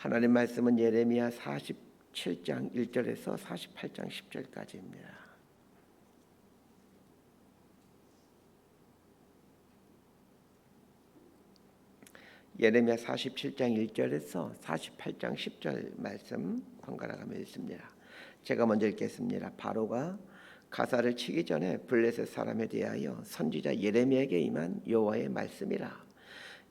하나님 말씀은 예레미야 47장 1절에서 48장 10절까지입니다. 예레미야 47장 1절에서 48장 10절 말씀 번갈아 가며 읽습니다. 제가 먼저 읽겠습니다. 바로가 가사를 치기 전에 블레셋 사람에 대하여 선지자 예레미야에게 임한 여호와의 말씀이라.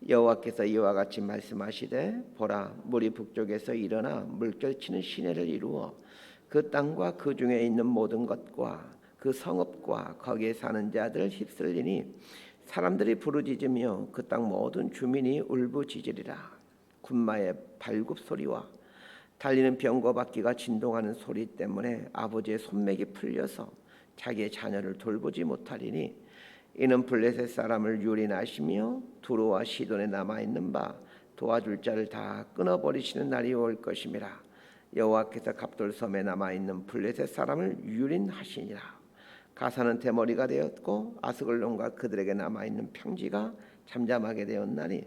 여호와께서 이와 같이 말씀하시되 보라, 물이 북쪽에서 일어나 물결치는 시내를 이루어 그 땅과 그 중에 있는 모든 것과 그 성읍과 거기에 사는 자들 휩쓸리니 사람들이 부르짖으며 그 땅 모든 주민이 울부짖으리라. 군마의 발굽 소리와 달리는 병거 바퀴가 진동하는 소리 때문에 아버지의 손맥이 풀려서 자기의 자녀를 돌보지 못하리니 이는 블레셋 사람을 유린하시며 두로와 시돈에 남아있는 바 도와줄 자를 다 끊어버리시는 날이 올 것임이라. 여호와께서 갑돌섬에 남아있는 블레셋 사람을 유린하시니라. 가사는 대머리가 되었고 아스글론과 그들에게 남아있는 평지가 잠잠하게 되었나니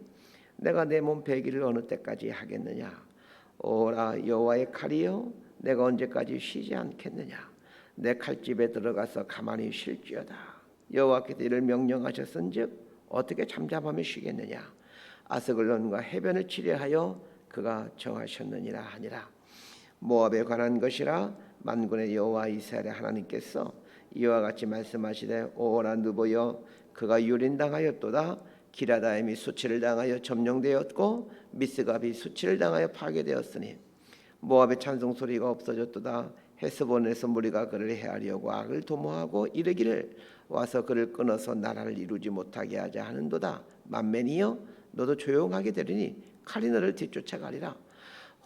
내가 내 몸 배기를 어느 때까지 하겠느냐. 오라 여호와의 칼이여, 내가 언제까지 쉬지 않겠느냐. 내 칼집에 들어가서 가만히 쉴지어다. 여호와께서 이를 명령하셨은즉 어떻게 잠잠하며 쉬겠느냐. 아스글론과 해변을 치려하여 그가 정하셨느니라 하니라. 모압에 관한 것이라. 만군의 여호와 이스라엘의 하나님께서 이와 같이 말씀하시되 오라 누보여, 그가 유린당하였도다. 기라다임이 수치를 당하여 점령되었고 미스갑이 수치를 당하여 파괴되었으니 모압의 찬송 소리가 없어졌도다. 헤스본에서 무리가 그를 해하려고 악을 도모하고 이르기를 와서 그를 끊어서 나라를 이루지 못하게 하자 하는도다. 만맨이여, 너도 조용하게 되리니 칼이 너를 뒤쫓아가리라.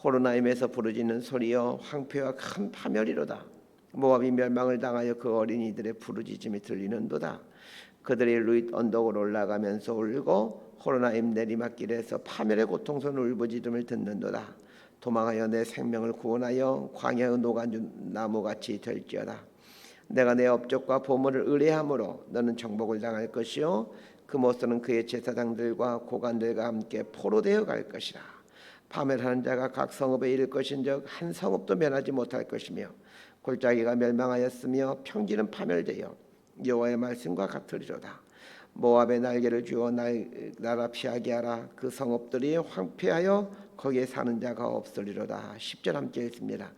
호로나임에서 부르짖는 소리여, 황폐와 큰 파멸이로다. 모압이 멸망을 당하여 그 어린이들의 부르짖음이 들리는도다. 그들이 루잇 언덕으로 올라가면서 울고 호로나임 내리막길에서 파멸의 고통스러운 울부짖음을 듣는도다. 도망하여 내 생명을 구원하여 광야의 노간 나무같이 될지어다. 내가 내 업적과 보물을 의뢰함으로 너는 정복을 당할 것이요 그 모습은 그의 제사장들과 고관들과 함께 포로되어 갈 것이라. 파멸하는 자가 각 성읍에 이를 것인즉 한 성읍도 면하지 못할 것이며 골짜기가 멸망하였으며 평지는 파멸되어 여호와의 말씀과 같으리로다. 모압의 날개를 주어 나라 피하게 하라. 그 성읍들이 황폐하여 거기에 사는 자가 없으리로다. 10절 함께 읽습니다.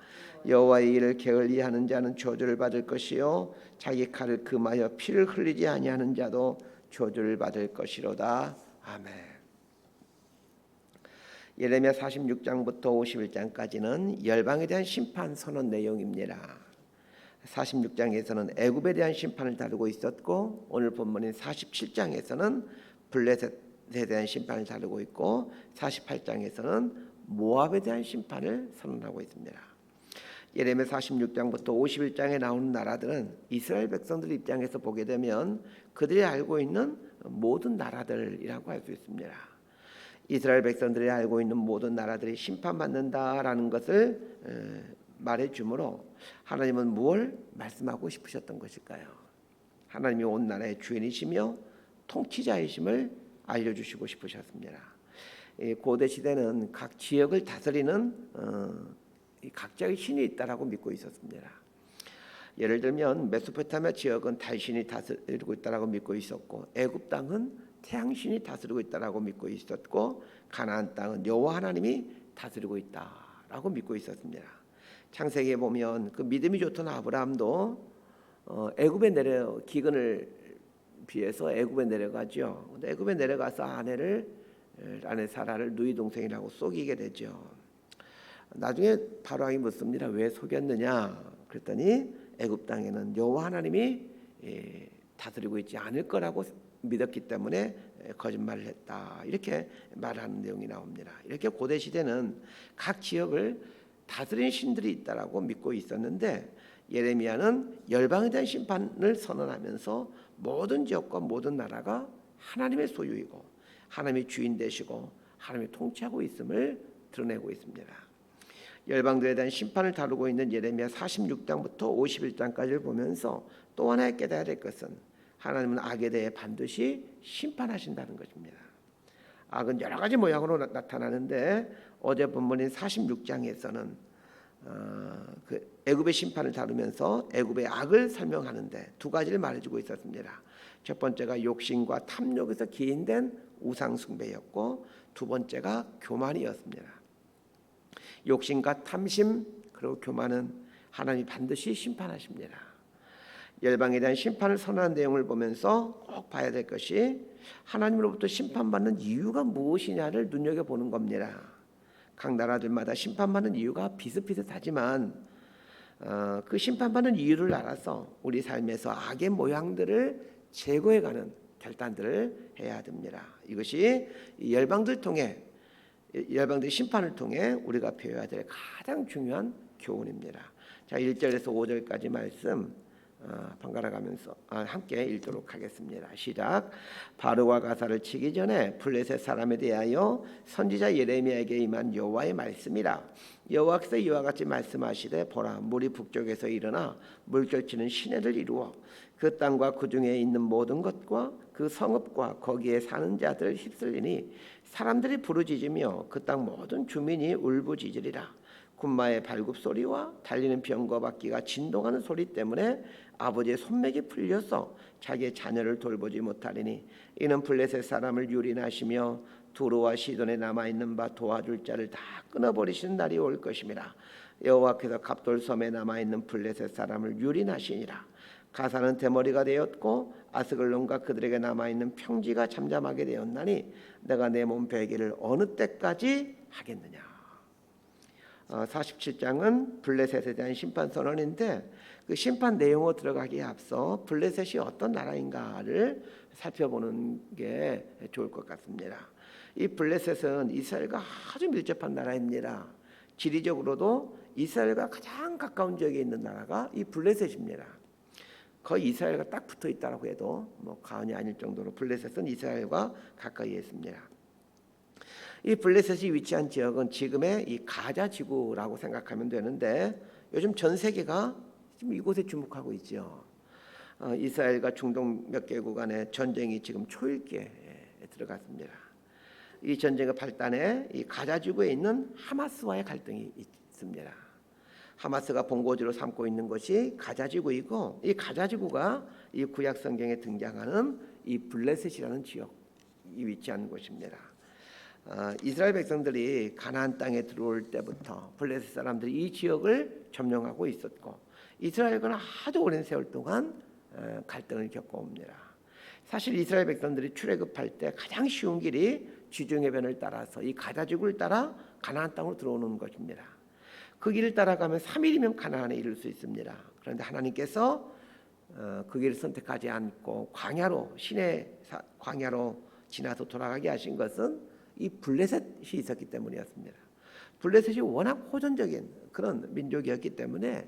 여호와의 일을 게을리하는 자는 저주를 받을 것이요 자기 칼을 금하여 피를 흘리지 아니하는 자도 저주를 받을 것이로다. 아멘. 예레미야 46장부터 51장까지는 열방에 대한 심판 선언 내용입니다. 46장에서는 애굽에 대한 심판을 다루고 있었고 오늘 본문인 47장에서는 블레셋에 대한 심판을 다루고 있고 48장에서는 모압에 대한 심판을 선언하고 있습니다. 예레미야 46장부터 51장에 나오는 나라들은 이스라엘 백성들 입장에서 보게 되면 그들이 알고 있는 모든 나라들이라고 할 수 있습니다. 이스라엘 백성들이 알고 있는 모든 나라들이 심판받는다라는 것을 말해 주므로 하나님은 무엇을 말씀하고 싶으셨던 것일까요? 하나님이 온 나라의 주인이시며 통치자이심을 알려주시고 싶으셨습니다. 고대 시대는 각 지역을 다스리는 각자의 신이 있다라고 믿고 있었습니다. 예를 들면 메소포타미아 지역은 달신이 다스리고 있다라고 믿고 있었고 애굽 땅은 태양신이 다스리고 있다라고 믿고 있었고 가나안 땅은 여호와 하나님이 다스리고 있다라고 믿고 있었습니다. 창세기에 보면 그 믿음이 좋던 아브라함도 애굽에 내려 기근을 피해서 애굽에 내려가죠. 근데 애굽에 내려가서 아내 사라를 누이 동생이라고 속이게 되죠. 나중에 바로왕이 묻습니다. 왜 속였느냐? 그랬더니 애굽 땅에는 여호와 하나님이 다스리고 있지 않을 거라고 믿었기 때문에 거짓말을 했다. 이렇게 말하는 내용이 나옵니다. 이렇게 고대 시대는 각 지역을 다스리는 신들이 있다라고 믿고 있었는데 예레미야는 열방에 대한 심판을 선언하면서 모든 지역과 모든 나라가 하나님의 소유이고 하나님의 주인 되시고 하나님이 통치하고 있음을 드러내고 있습니다. 열방들에 대한 심판을 다루고 있는 예레미야 46장부터 51장까지를 보면서 또 하나 깨달아야 될 것은 하나님은 악에 대해 반드시 심판하신다는 것입니다. 악은 여러 가지 모양으로 나타나는데 어제 본문인 46장에서는 그 애굽의 심판을 다루면서 애굽의 악을 설명하는데 두 가지를 말해주고 있었습니다. 첫 번째가 욕심과 탐욕에서 기인된 우상 숭배였고, 두 번째가 교만이었습니다. 욕심과 탐심 그리고 교만은 하나님이 반드시 심판하십니다. 열방에 대한 심판을 선언한 내용을 보면서 꼭 봐야 될 것이 하나님으로부터 심판받는 이유가 무엇이냐를 눈여겨보는 겁니다. 각 나라들마다 심판받는 이유가 비슷비슷하지만 그 심판받는 이유를 알아서 우리 삶에서 악의 모양들을 제거해가는 결단들을 해야 됩니다. 이것이 열방들 통해, 열방들의 심판을 통해 우리가 배워야 될 가장 중요한 교훈입니다. 자, 1절에서 5절까지 말씀 번갈아 가면서 함께 읽도록 하겠습니다. 시작. 바로가 가사를 치기 전에 블레셋 사람에 대하여 선지자 예레미야에게 임한 여호와의 말씀이라. 여호와께서 이와 같이 말씀하시되, 보라, 물이 북쪽에서 일어나 물결치는 시내를 이루어 그 땅과 그 중에 있는 모든 것과 그 성읍과 거기에 사는 자들을 휩쓸리니 사람들이 부르짖으며 그 땅 모든 주민이 울부짖으리라. 군마의 발굽 소리와 달리는 병거 바퀴가 진동하는 소리 때문에 아버지의 손맥이 풀려서 자기의 자녀를 돌보지 못하리니 이는 블레셋 사람을 유린하시며 두로와 시돈에 남아있는 바 도와줄 자를 다 끊어버리시는 날이 올 것임이라. 여호와께서 갑돌섬에 남아있는 블레셋 사람을 유린하시니라. 가사는 대머리가 되었고 아스글론과 그들에게 남아있는 평지가 잠잠하게 되었나니 내가 내 몸 베기를 어느 때까지 하겠느냐. 47장은 블레셋에 대한 심판 선언인데 그 심판 내용으로 들어가기에 앞서 블레셋이 어떤 나라인가를 살펴보는 게 좋을 것 같습니다. 이 블레셋은 이스라엘과 아주 밀접한 나라입니다. 지리적으로도 이스라엘과 가장 가까운 지역에 있는 나라가 이 블레셋입니다. 거의 이스라엘과 딱 붙어 있다고 해도 과언이 아닐 정도로 블레셋은 이스라엘과 가까이에 있습니다. 이 블레셋이 위치한 지역은 지금의 이 가자 지구라고 생각하면 되는데 요즘 전 세계가 지금 이곳에 주목하고 있죠. 이스라엘과 중동 몇 개국 간의 전쟁이 지금 초일기에 들어갔습니다. 이 전쟁의 발단에 이 가자 지구에 있는 하마스와의 갈등이 있습니다. 하마스가 본거지로 삼고 있는 것이 가자 지구이고, 이 가자 지구가 이 구약 성경에 등장하는 이 블레셋이라는 지역이 위치한 곳입니다. 이스라엘 백성들이 가나안 땅에 들어올 때부터 블레셋 사람들이 이 지역을 점령하고 있었고, 이스라엘과는 아주 오랜 세월 동안 갈등을 겪어옵니다. 사실 이스라엘 백성들이 출애굽할 때 가장 쉬운 길이 지중해변을 따라서 이 가자 지구를 따라 가나안 땅으로 들어오는 것입니다. 그 길을 따라가면 3일이면 가나안에 이를 수 있습니다. 그런데 하나님께서 그 길을 선택하지 않고 시내 광야로 지나서 돌아가게 하신 것은 이 블레셋이 있었기 때문이었습니다. 블레셋이 워낙 호전적인 그런 민족이었기 때문에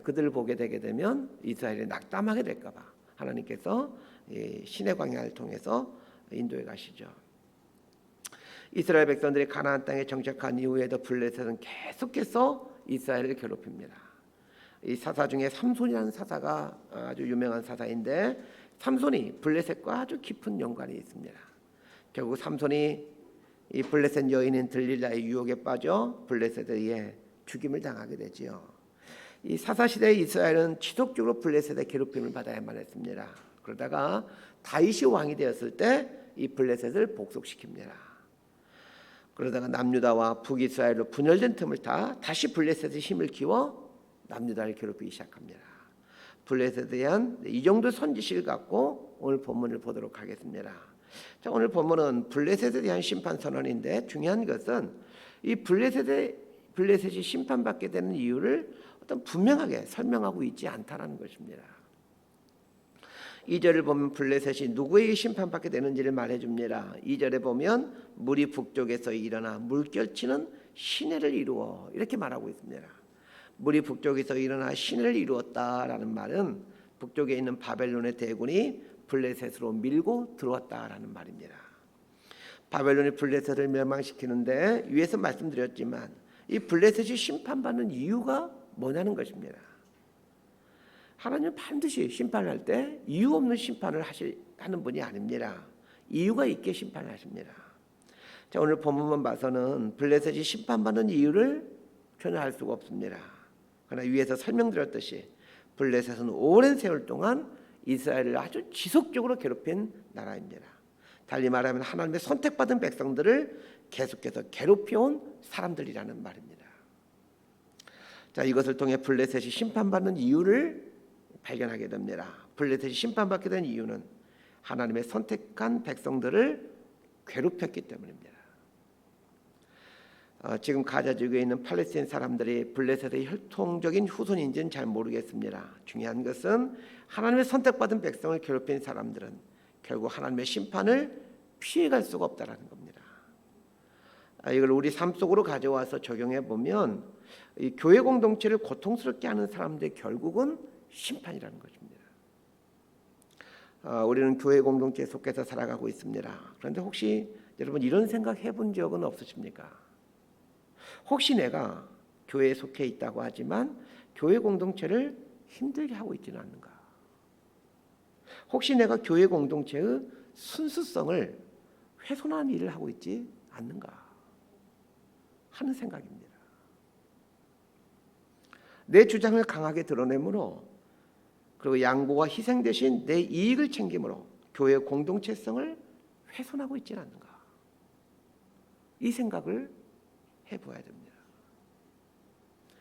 그들을 보게 되게 되면 이스라엘이 낙담하게 될까 봐 하나님께서 시내 광야를 통해서 인도해 가시죠. 이스라엘 백성들이 가나안 땅에 정착한 이후에도 블레셋은 계속해서 이스라엘을 괴롭힙니다. 이 사사 중에 삼손이라는 사사가 아주 유명한 사사인데, 삼손이 블레셋과 아주 깊은 연관이 있습니다. 결국 삼손이 이 블레셋 여인인 들릴라의 유혹에 빠져 블레셋에 의해 죽임을 당하게 되지요. 이 사사 시대의 이스라엘은 지속적으로 블레셋의 괴롭힘을 받아야만 했습니다. 그러다가 다윗이 왕이 되었을 때 이 블레셋을 복속시킵니다. 그러다가 남유다와 북이스라엘로 분열된 틈을 타 다시 블레셋의 힘을 키워 남유다를 괴롭히기 시작합니다. 블레셋에 대한 이 정도 선지식을 갖고 오늘 본문을 보도록 하겠습니다. 자, 오늘 본문은 블레셋에 대한 심판 선언인데 중요한 것은 이 블레셋이 심판받게 되는 이유를 어떤 분명하게 설명하고 있지 않다라는 것입니다. 2절을 보면 블레셋이 누구에게 심판받게 되는지를 말해줍니다. 2절에 보면 물이 북쪽에서 일어나 물결치는 시내를 이루어 이렇게 말하고 있습니다. 물이 북쪽에서 일어나 시내를 이루었다라는 말은 북쪽에 있는 바벨론의 대군이 블레셋으로 밀고 들어왔다라는 말입니다. 바벨론이 블레셋을 멸망시키는데 위에서 말씀드렸지만 이 블레셋이 심판받는 이유가 뭐냐는 것입니다. 하나님은 반드시 심판할 때 이유 없는 심판을 하는 분이 아닙니다. 이유가 있게 심판하십니다. 자, 오늘 본문만 봐서는 블레셋이 심판받는 이유를 전혀 알 수가 없습니다. 그러나 위에서 설명드렸듯이 블레셋은 오랜 세월 동안 이스라엘을 아주 지속적으로 괴롭힌 나라입니다. 달리 말하면 하나님의 선택받은 백성들을 계속해서 괴롭혀온 사람들이라는 말입니다. 자, 이것을 통해 블레셋이 심판받는 이유를 발견하게 됩니다. 블레셋이 심판받게 된 이유는 하나님의 선택한 백성들을 괴롭혔기 때문입니다. 지금 가자 지구에 있는 팔레스타인 사람들이 블레셋의 혈통적인 후손인지는 잘 모르겠습니다. 중요한 것은 하나님의 선택받은 백성을 괴롭힌 사람들은 결국 하나님의 심판을 피해갈 수가 없다라는 겁니다. 이걸 우리 삶 속으로 가져와서 적용해 보면 이 교회 공동체를 고통스럽게 하는 사람들의 결국은 심판이라는 것입니다. 우리는 교회 공동체에 속해서 살아가고 있습니다. 그런데 혹시 여러분 이런 생각 해본 적은 없으십니까? 혹시 내가 교회에 속해 있다고 하지만 교회 공동체를 힘들게 하고 있지는 않는가? 혹시 내가 교회 공동체의 순수성을 훼손하는 일을 하고 있지 않는가 하는 생각입니다. 내 주장을 강하게 드러내므로 그리고 양보와 희생 대신 내 이익을 챙김으로 교회 공동체성을 훼손하고 있지는 않는가? 이 생각을 해보아야 됩니다.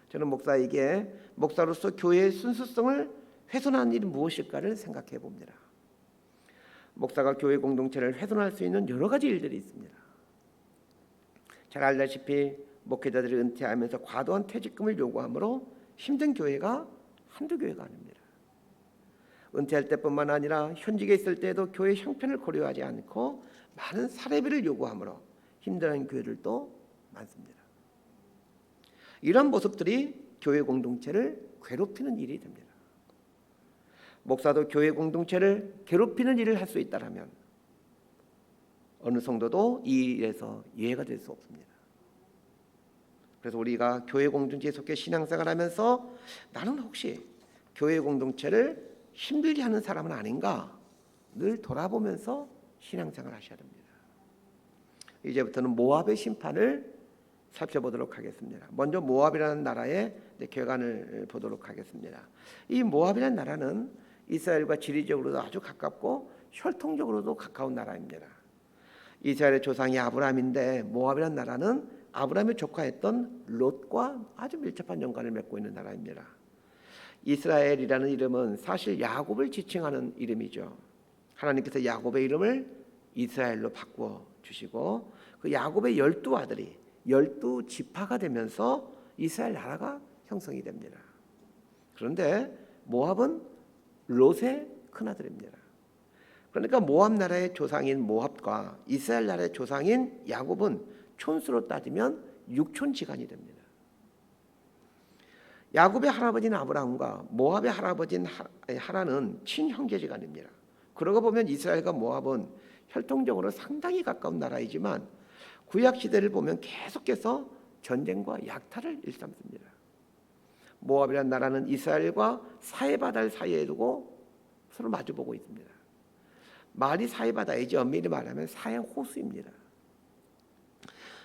저는 목사에게 목사로서 교회의 순수성을 훼손하는 일이 무엇일까를 생각해 봅니다. 목사가 교회 공동체를 훼손할 수 있는 여러 가지 일들이 있습니다. 잘 알다시피 목회자들이 은퇴하면서 과도한 퇴직금을 요구하므로 힘든 교회가 한두 교회가 아닙니다. 은퇴할 때뿐만 아니라 현직에 있을 때에도 교회 형편을 고려하지 않고 많은 사례비를 요구하므로 힘들어하는 교회들도 많습니다. 이런 모습들이 교회 공동체를 괴롭히는 일이 됩니다. 목사도 교회 공동체를 괴롭히는 일을 할 수 있다면 어느 성도도 이 일에서 예외가 될 수 없습니다. 그래서 우리가 교회 공동체에 속해 신앙생활하면서 나는 혹시 교회 공동체를 힘들게 하는 사람은 아닌가 늘 돌아보면서 신앙생활 하셔야 됩니다. 이제부터는 모압의 심판을 살펴보도록 하겠습니다. 먼저 모압이라는 나라의 궤관을 보도록 하겠습니다. 이 모압이라는 나라는 이스라엘과 지리적으로도 아주 가깝고 혈통적으로도 가까운 나라입니다. 이스라엘의 조상이 아브라함인데 모압이라는 나라는 아브라함의 조카였던 롯과 아주 밀접한 연관을 맺고 있는 나라입니다. 이스라엘이라는 이름은 사실 야곱을 지칭하는 이름이죠. 하나님께서 야곱의 이름을 이스라엘로 바꾸어 주시고 그 야곱의 12아들이 12지파가 되면서 이스라엘 나라가 형성이 됩니다. 그런데 모압은 롯의 큰아들입니다. 그러니까 모압 나라의 조상인 모압과 이스라엘 나라의 조상인 야곱은 촌수로 따지면 육촌지간이 됩니다. 야곱의 할아버지는 아브라함과 모압의 할아버지인 하란은 친형제지간입니다. 그러고 보면 이스라엘과 모압은 혈통적으로 상당히 가까운 나라이지만 구약 시대를 보면 계속해서 전쟁과 약탈을 일삼습니다. 모압이라는 나라는 이스라엘과 사해바다를 사이에 두고 서로 마주보고 있습니다. 말이 사해바다이지 엄밀히 말하면 사해호수입니다.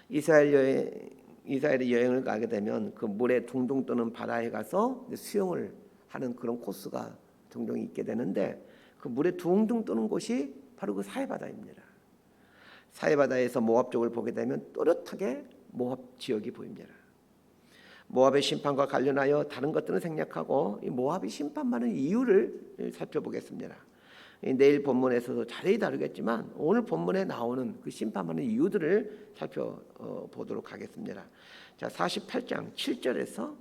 이스라엘이 여행을 가게 되면 그 물에 둥둥 뜨는 바다에 가서 수영을 하는 그런 코스가 종종 있게 되는데 그 물에 둥둥 뜨는 곳이 바로 그 사해바다입니다. 사해바다에서 모압 쪽을 보게 되면 또렷하게 모압 지역이 보입니다. 모압의 심판과 관련하여 다른 것들은 생략하고 이 모압이 심판받는 이유를 살펴보겠습니다. 내일 본문에서도 자세히 다루겠지만 오늘 본문에 나오는 그 심판받는 이유들을 살펴보도록 하겠습니다. 자, 48장 7절에서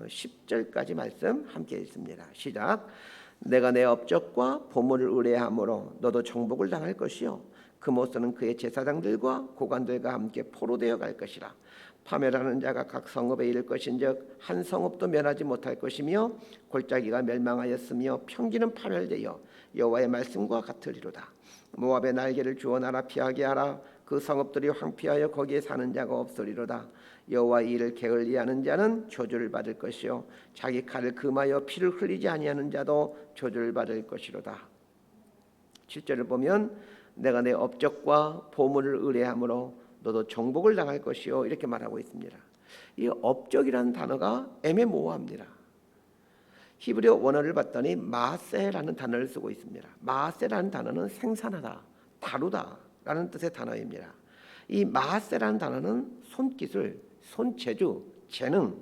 10절까지 말씀 함께 읽습니다. 시작. 내가 내 업적과 보물을 의뢰함으로 너도 정복을 당할 것이요 금오스는 그의 제사장들과 고관들과 함께 포로되어 갈 것이라. 파멸하는 자가 각 성읍에 이를 것인즉 한 성읍도 면하지 못할 것이며 골짜기가 멸망하였으며 평지는 파멸되어 여호와의 말씀과 같으리로다. 모압의 날개를 주어 나라 피하게 하라. 그 성읍들이 황폐하여 거기에 사는 자가 없으리로다. 여호와의 일을 게을리하는 자는 저주를 받을 것이요 자기 칼을 금하여 피를 흘리지 아니하는 자도 저주를 받을 것이로다. 7절을 보면 내가 내 업적과 보물을 의뢰함으로 너도 정복을 당할 것이요 이렇게 말하고 있습니다. 이 업적이라는 단어가 애매모호합니다. 히브리어 원어를 봤더니 마세라는 단어를 쓰고 있습니다. 마세라는 단어는 생산하다, 다루다라는 뜻의 단어입니다. 이 마세라는 단어는 손기술, 손재주, 재능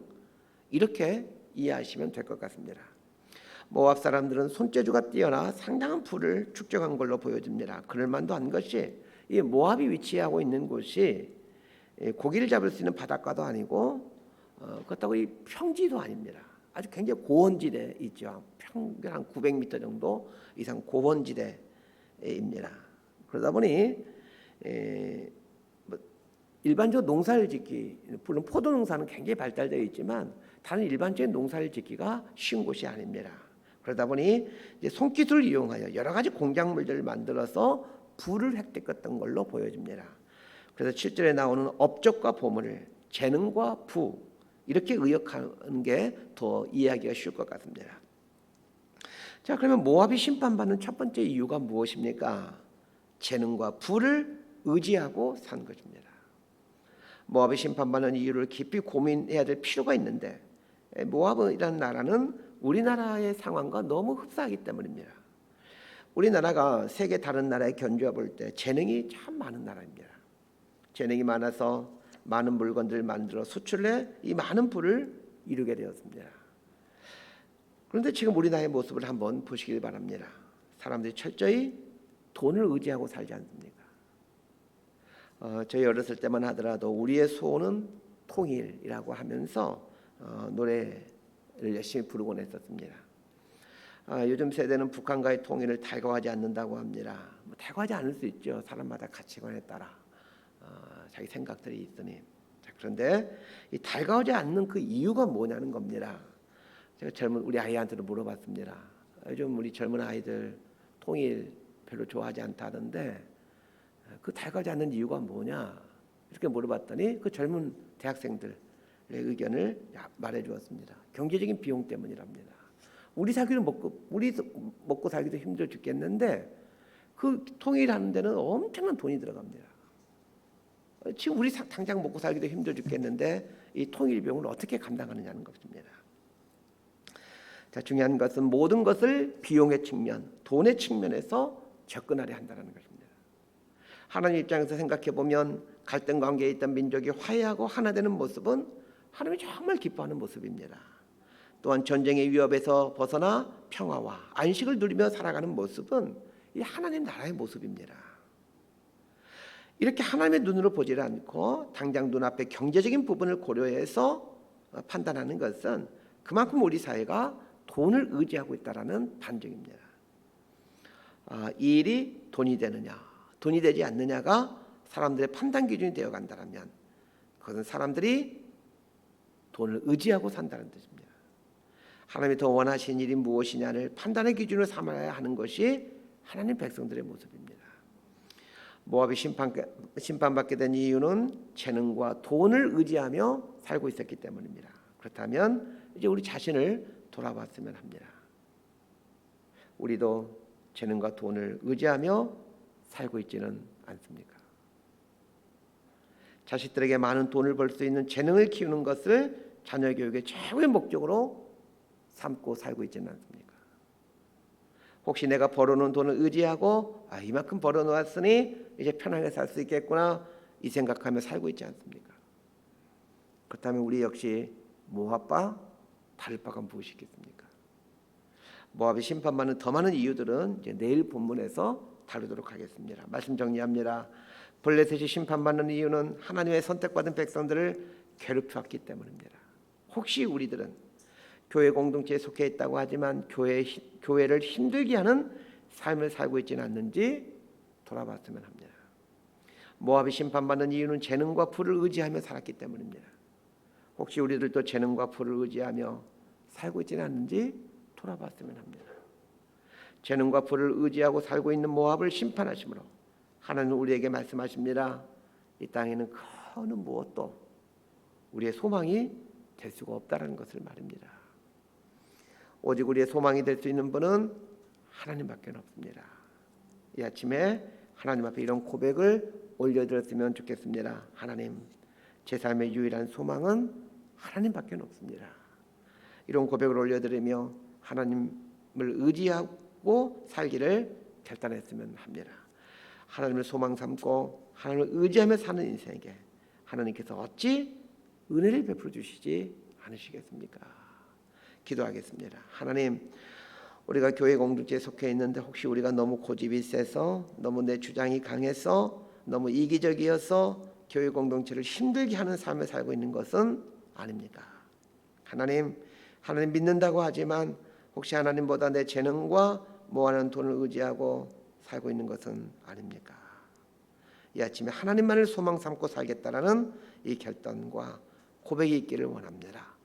이렇게 이해하시면 될 것 같습니다. 모압 사람들은 손재주가 뛰어나 상당한 부를 축적한 걸로 보여집니다. 그럴만도 한 것이 이 모압이 위치하고 있는 곳이 고기를 잡을 수 있는 바닷가도 아니고 그렇다고 이 평지도 아닙니다. 아주 굉장히 고원지대에 있죠. 평균 한 900m 정도 이상 고원지대입니다. 그러다 보니 일반적으로 농사를 짓기, 물론 포도 농사는 굉장히 발달되어 있지만 다른 일반적인 농사를 짓기가 쉬운 곳이 아닙니다. 그러다 보니 이제 손기술을 이용하여 여러 가지 공작물들을 만들어서 부를 획득했던 걸로 보여집니다. 그래서 7절에 나오는 업적과 보물을 재능과 부 이렇게 의역하는 게 더 이해하기가 쉬울 것 같습니다. 자, 그러면 모압이 심판받는 첫 번째 이유가 무엇입니까? 재능과 부를 의지하고 산 것입니다. 모압이 심판받는 이유를 깊이 고민해야 될 필요가 있는데 모압이라는 나라는 우리나라의 상황과 너무 흡사하기 때문입니다. 우리나라가 세계 다른 나라에 견주어 볼 때 재능이 참 많은 나라입니다. 재능이 많아서 많은 물건들을 만들어 수출해 이 많은 부를 이루게 되었습니다. 그런데 지금 우리나라의 모습을 한번 보시길 바랍니다. 사람들이 철저히 돈을 의지하고 살지 않습니까? 저희 어렸을 때만 하더라도 우리의 소원은 통일이라고 하면서 노래를 열심히 부르곤 했었습니다. 요즘 세대는 북한과의 통일을 달가워하지 않는다고 합니다. 달가워하지 않을 수 있죠. 사람마다 가치관에 따라 자기 생각들이 있으니. 그런데 이 달가워하지 않는 그 이유가 뭐냐는 겁니다. 제가 젊은 우리 아이한테도 물어봤습니다. 요즘 우리 젊은 아이들 통일 별로 좋아하지 않다던데 그 달가워하지 않는 이유가 뭐냐 이렇게 물어봤더니 그 젊은 대학생들의 의견을 말해 주었습니다. 경제적인 비용 때문이랍니다. 우리 먹고 살기도 힘들어 죽겠는데 그 통일하는 데는 엄청난 돈이 들어갑니다. 지금 우리 당장 먹고 살기도 힘들어 죽겠는데 이 통일 비용을 어떻게 감당하느냐는 것입니다. 자, 중요한 것은 모든 것을 비용의 측면, 돈의 측면에서 접근하려 한다는 것입니다. 하나님 입장에서 생각해 보면 갈등 관계에 있던 민족이 화해하고 하나 되는 모습은 하나님이 정말 기뻐하는 모습입니다. 또한 전쟁의 위협에서 벗어나 평화와 안식을 누리며 살아가는 모습은 이 하나님 나라의 모습입니다. 이렇게 하나님의 눈으로 보지 않고 당장 눈앞의 경제적인 부분을 고려해서 판단하는 것은 그만큼 우리 사회가 돈을 의지하고 있다는 반증입니다. 이 일이 돈이 되느냐, 돈이 되지 않느냐가 사람들의 판단 기준이 되어 간다면 그것은 사람들이 돈을 의지하고 산다는 뜻입니다. 하나님이 더 원하시는 일이 무엇이냐를 판단의 기준으로 삼아야 하는 것이 하나님 백성들의 모습입니다. 모압이 심판받게 된 이유는 재능과 돈을 의지하며 살고 있었기 때문입니다. 그렇다면 이제 우리 자신을 돌아봤으면 합니다. 우리도 재능과 돈을 의지하며 살고 있지는 않습니까? 자식들에게 많은 돈을 벌 수 있는 재능을 키우는 것을 자녀 교육의 최고의 목적으로 삼고 살고 있지는 않습니까? 혹시 내가 벌어놓은 돈을 의지하고 이만큼 벌어놓았으니 이제 편하게 살 수 있겠구나 이 생각하며 살고 있지 않습니까? 그렇다면 우리 역시 모압과 다를 바가 무엇이겠습니까? 모압이 심판받는 더 많은 이유들은 이제 내일 본문에서 다루도록 하겠습니다. 말씀 정리합니다. 블레셋이 심판받는 이유는 하나님의 선택받은 백성들을 괴롭혔기 때문입니다. 혹시 우리들은 교회 공동체에 속해 있다고 하지만 교회를 힘들게 하는 삶을 살고 있지는 않는지 돌아봤으면 합니다. 모압이 심판받는 이유는 재능과 부를 의지하며 살았기 때문입니다. 혹시 우리들도 재능과 부를 의지하며 살고 있지는 않는지 돌아봤으면 합니다. 재능과 부를 의지하고 살고 있는 모압을 심판하심으로 하나님은 우리에게 말씀하십니다. 이 땅에는 그 어느 무엇도 우리의 소망이 될 수가 없다는 것을 말입니다. 오직 우리의 소망이 될 수 있는 분은 하나님밖에 없습니다. 이 아침에 하나님 앞에 이런 고백을 올려드렸으면 좋겠습니다. 하나님, 제 삶의 유일한 소망은 하나님밖에 없습니다. 이런 고백을 올려드리며 하나님을 의지하고 살기를 결단했으면 합니다. 하나님을 소망 삼고 하나님을 의지하며 사는 인생에게 하나님께서 어찌 은혜를 베풀어 주시지 않으시겠습니까? 기도하겠습니다. 하나님, 우리가 교회 공동체에 속해 있는데 혹시 우리가 너무 고집이 세서, 너무 내 주장이 강해서, 너무 이기적이어서 교회 공동체를 힘들게 하는 삶을 살고 있는 것은 아닙니까? 하나님 믿는다고 하지만 혹시 하나님보다 내 재능과 모아놓은 돈을 의지하고 살고 있는 것은 아닙니까? 이 아침에 하나님만을 소망 삼고 살겠다라는 이 결단과 고백이 있기를 원합니다.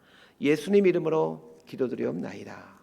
예수님 이름으로 기도드리옵나이다.